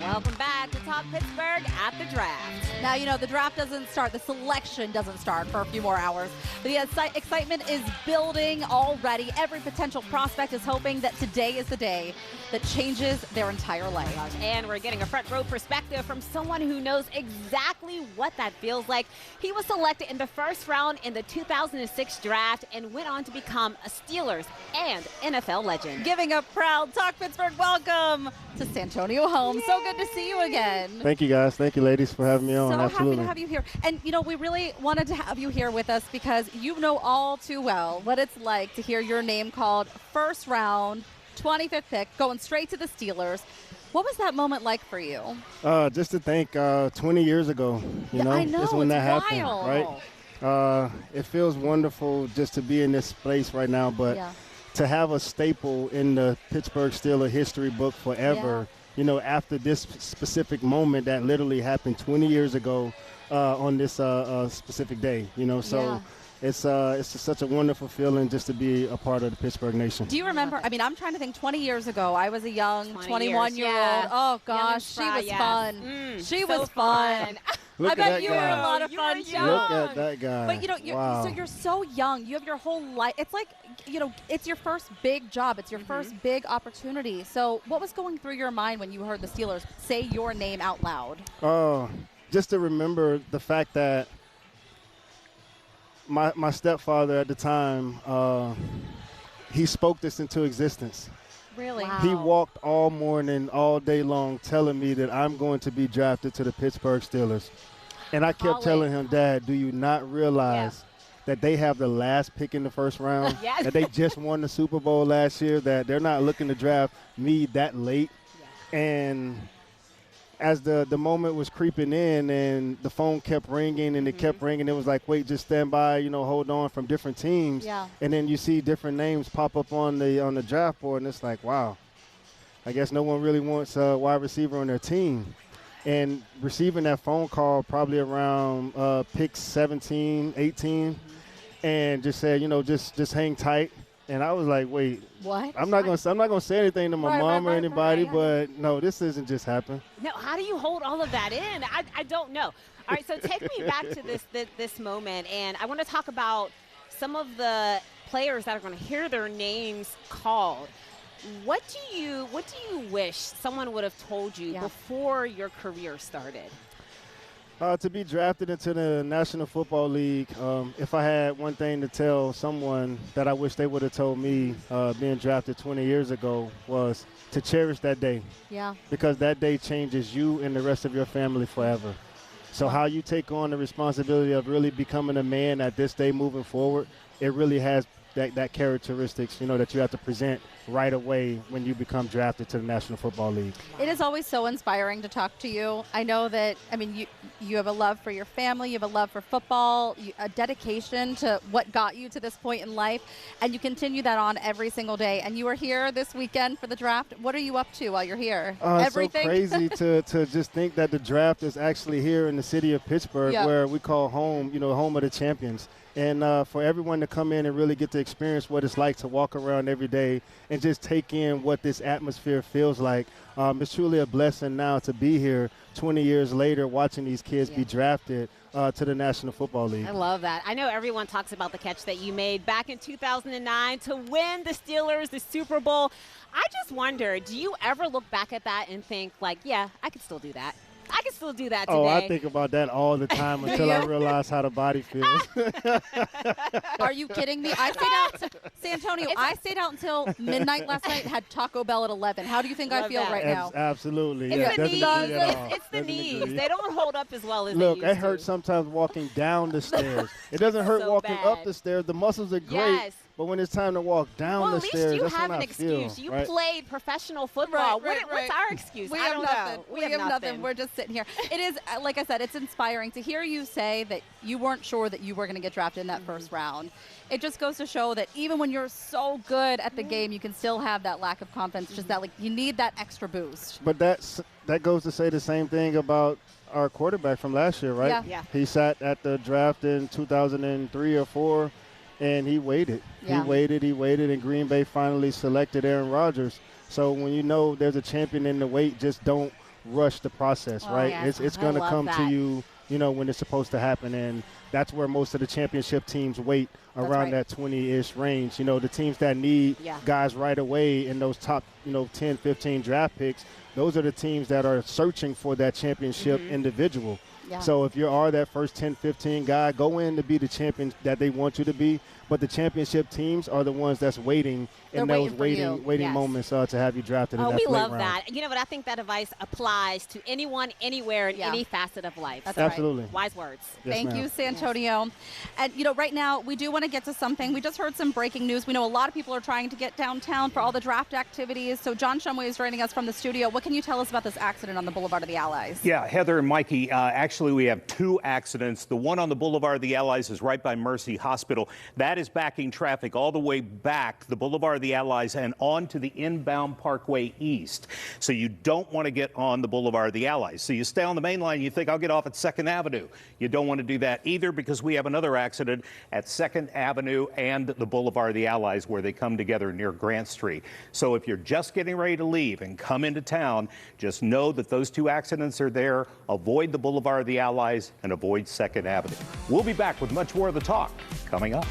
Welcome back to Talk Pittsburgh at the draft. Now, you know, the draft doesn't start, the selection doesn't start for a few more hours. But the excitement is building already. Every potential prospect is hoping that today is the day that changes their entire life. And we're getting a front row perspective from someone who knows exactly what that feels like. He was selected in the first round in the 2006 draft and went on to become a Steelers and NFL legend. Giving a proud Talk Pittsburgh welcome to Santonio Holmes. Yay! So good to see you again. Thank you, guys. Thank you, ladies, for having me on. So Absolutely. happy to have you here. And, you know, we really wanted to have you here with us because you know all too well what it's like to hear your name called first round, 25th pick, going straight to the Steelers. What was that moment like for you? Just to think 20 years ago, I know, is when that it's happened, wild. right? It feels wonderful just to be in this place right now, but to have a staple in the Pittsburgh Steelers history book forever, after this specific moment that literally happened 20 years ago on this specific day, so it's just such a wonderful feeling just to be a part of the Pittsburgh Nation. Do you remember? I mean, I'm trying to think 20 years ago. I was a young 21-year-old. Yeah. Oh, gosh, she was fun. She was fun. Look I at bet that you guy. were a lot of You fun, were too. young. Look at that guy. But, wow. so you're so young. You have your whole life. It's like, it's your first big job. It's your first big opportunity. So what was going through your mind when you heard the Steelers say your name out loud? Just to remember the fact that my stepfather at the time, he spoke this into existence. Really? Wow. He walked all morning, all day long, telling me that I'm going to be drafted to the Pittsburgh Steelers. And I kept telling him, Dad, do you not realize that they have the last pick in the first round, that they just won the Super Bowl last year, that they're not looking to draft me that late? And as the moment was creeping in and the phone kept ringing and it kept ringing, it was like, wait, just stand by, hold on, from different teams. Yeah. And then you see different names pop up on the draft board, and it's like, wow, I guess no one really wants a wide receiver on their team. And receiving that phone call probably around pick 17, 18, and just said, just hang tight. And I was like, wait, what? I'm not gonna say anything to my mom or anybody, right. but no, this isn't just happen. No, how do you hold all of that in? I don't know. All right, so take me back to this moment, and I want to talk about some of the players that are going to hear their names called. What do you wish someone would have told you before your career started? To be drafted into the National Football League, if I had one thing to tell someone that I wish they would have told me being drafted 20 years ago was to cherish that day. Yeah. Because that day changes you and the rest of your family forever. So how you take on the responsibility of really becoming a man at this day moving forward, it really has that characteristics, that you have to present right away when you become drafted to the National Football League. It is always so inspiring to talk to you. I know that, you have a love for your family, you have a love for football, a dedication to what got you to this point in life, and you continue that on every single day. And you are here this weekend for the draft. What are you up to while you're here? Everything? It's so crazy to just think that the draft is actually here in the city of Pittsburgh, where we call home, home of the champions. And for everyone to come in and really get to experience what it's like to walk around every day and just take in what this atmosphere feels like. It's truly a blessing now to be here 20 years later watching these kids be drafted to the National Football League. I love that. I know everyone talks about the catch that you made back in 2009 to win the Steelers the Super Bowl. I just wonder, do you ever look back at that and think, like, yeah, I could still do that? I can still do that today. Oh, I think about that all the time until I realize how the body feels. Are you kidding me? I stayed out, Santonio, I stayed out until midnight last night, had Taco Bell at 11. How do you think I feel right now? Absolutely. It's the knees. It's the knees. They don't hold up as well as Look, they used it hurts to. sometimes walking down the stairs. It doesn't hurt So walking bad. up the stairs. The muscles are great. Yes. But when it's time to walk down the stairs, at least you that's have when an I feel, excuse. You right? played professional football. Right. What's our excuse? We I have don't nothing. know. We have nothing. We're just sitting here. It is, like I said, it's inspiring to hear you say that you weren't sure that you were going to get drafted in that first round. It just goes to show that even when you're so good at the game, you can still have that lack of confidence. Just that, you need that extra boost. But that goes to say the same thing about our quarterback from last year, right? Yeah. He sat at the draft in 2003 or 4, and he waited. Yeah. He waited, and Green Bay finally selected Aaron Rodgers. So when you know there's a champion in the wait, just don't rush the process, right? yes. It's I going to love come that. to you, you know, when it's supposed to happen. And that's where most of the championship teams wait around that 20-ish range. You know, the teams that need guys right away in those top, you know, 10, 15 draft picks, those are the teams that are searching for that championship individual. Yeah. So if you are that first 10, 15 guy, go in to be the champion that they want you to be. But the championship teams are the ones that's waiting in those waiting moments to have you drafted in that we late love round. that. You know what? I think that advice applies to anyone, anywhere, in any facet of life. That's Absolutely. right. Wise words. Yes, Thank ma'am. you, Santonio. And, you know, right now we do want to get to something. We just heard some breaking news. We know a lot of people are trying to get downtown for all the draft activities. So John Shumway is joining us from the studio. What can you tell us about this accident on the Boulevard of the Allies? Yeah, Heather and Mikey, actually we have 2 accidents. The one on the Boulevard of the Allies is right by Mercy Hospital. That is backing traffic all the way back the Boulevard of the Allies and on to the inbound Parkway East. So you don't want to get on the Boulevard of the Allies. So you stay on the main line, you think I'll get off at 2nd Avenue. You don't want to do that either, because we have another accident at 2nd Avenue and the Boulevard of the Allies where they come together near Grant Street. So if you're just getting ready to leave and come into town, just know that those 2 accidents are there. Avoid the Boulevard of the Allies and avoid 2nd Avenue. We'll be back with much more of the talk coming up.